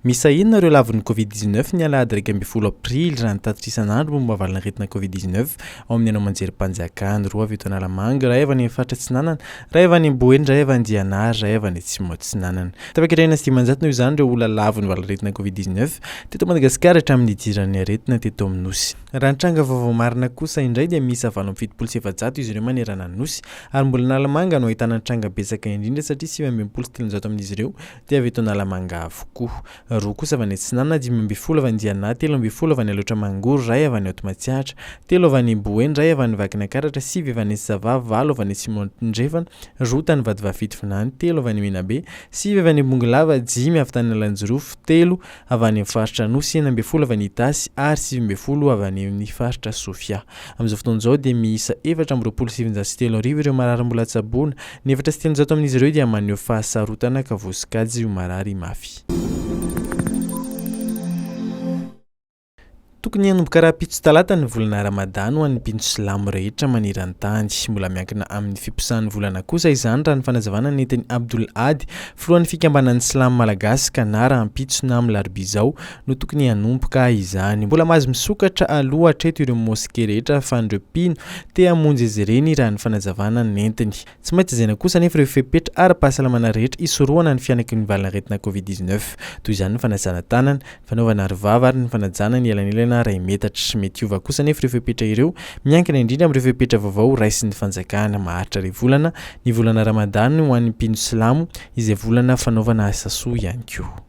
Miisa inona ireo lavon'ny Covid-19 ny alahady 1 Aprily raha nitatitra isan'andro momba valanaretina Covid-19 ao amin'ny anao manjerim-panjakana 2 avy eto Analamanga raha evany faritra Tsinanana raha evany Mboeny raha evany Dianary raha evany Tsimotsinanana tafakirena sy dimanjato noho izany ireo olona lavon'ny valanaretina Covid-19 teto Madagasikara hatramin'ny idiran'ny aretina teto amin'ny nosy raha ny tranga vaovao marina kosa indray dia miisa 770 izy ireo manerana ny nosy ary mbola Analamanga no ahitana ny tranga betsaka indrindra satria 770 amin'izy ireo dia avy eto Analamanga avokoa roa kosa avy any Tsinanana 520 avy any Dianary 320 avy any Loatra Mangoro ray avy any Matsiatra 3 avy any Mboeny ray avy any Vakinakaratra 5 avy any Vaovao 9 avy any Simondrefana rota ny Vadivafito Finany 3 avy any Menabe 5 avy any Bongolava 5 avy tany Lanjorofo 3 avy any faritra Nosy 9 avy any Itasy ary 9 avy any amin'ny faritra Sofia amin'izao fotoan'izao dia miisa 427 ireo marary mbola tsaboana ny 700 amin'izy ireo dia maneho fahasarotana ka vosikajy io marary mafy. Tokony hanomboka rahampitso talata ny volana Ramadany ho an'ny mpino silamo rehetra maniran-tany mbola miankina amin'ny fiposahan'ny volana kosa izany raha ny fanazavana nentin'ny alahady filohan'ny fikambanan'ny silamo malagasy ka na rahampitso na amin'ny laribizao no tokony hanomboka izany mbola mahazo misokatra aloha hatreto ireo moske rehetra fa ireo mpino te hamonjy izy ireny raha ny fanazavana nentiny tsy maintsy izana kosa nefa ireo fepetra ara-pahasalamana rehetra isorohana ny fianakin'ny valanaretina Covid-19 toy izany ny fanazana tanana fanaovana arivava ary ny fanajana ny elanelana ray metatra mety hiova kosa nefa ireo fepetra ireo miankina indrindra amin'ireo fepetra vaovao raisin'ny fanjakana maharitra ry volana ny volana Ramadany ho an'ny mpino silamo izay volana fanaovana asa soa ihany koa.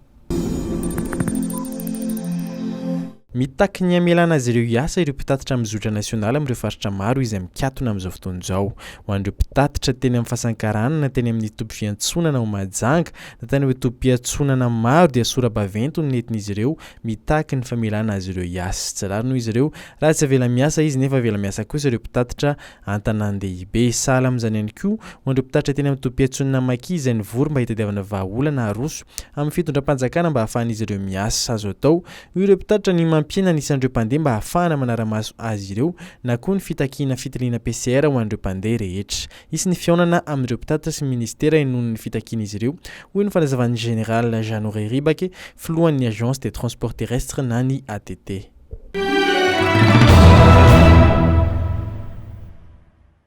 Mitaky ny hamelana azy ireo hiasa ireo mpitatitra amin'ny zotra nasionaly amin'ireo faritra maro izay mikatona amin'izao fotoan'izao ho an'ireo mpitatitra teny amin'ny fasankarana na teny amin'ny tobi-fiantsonana ho majanga na tany hoe tobi-piantsonana maro dia sora-bavento ny nentin'izy ireo mitaky ny famelana azy ireo hiasa tsy rary noho izy ireo raha tsy avela miasa izy nefa avela miasa kosa ireo mpitatitra an-tanàn-dehibe sahala amin'izany ihany koa ho an'ireo mpitatitra teny amin'ny tobi-piantsonana maki izay nivory mba hitadiavana vahaolana aroso amin'ny fitondram-panjakana mba hahafahan'izy ireo miasa azo atao ireo mpitatitra ny mampiana nisandreo mpandeha mba hahafahana manara-maso azy ireo na koa ny fitakiana fitiliana PCR ho an'ireo mpandeha rehetra isy ny fionana amin'ireo mpitatitra sy ministera inono ny fitakiana izy ireo hoy ny fanazavan'ny général Ribake filohan'ny agence des transports terrestres na ny ATT.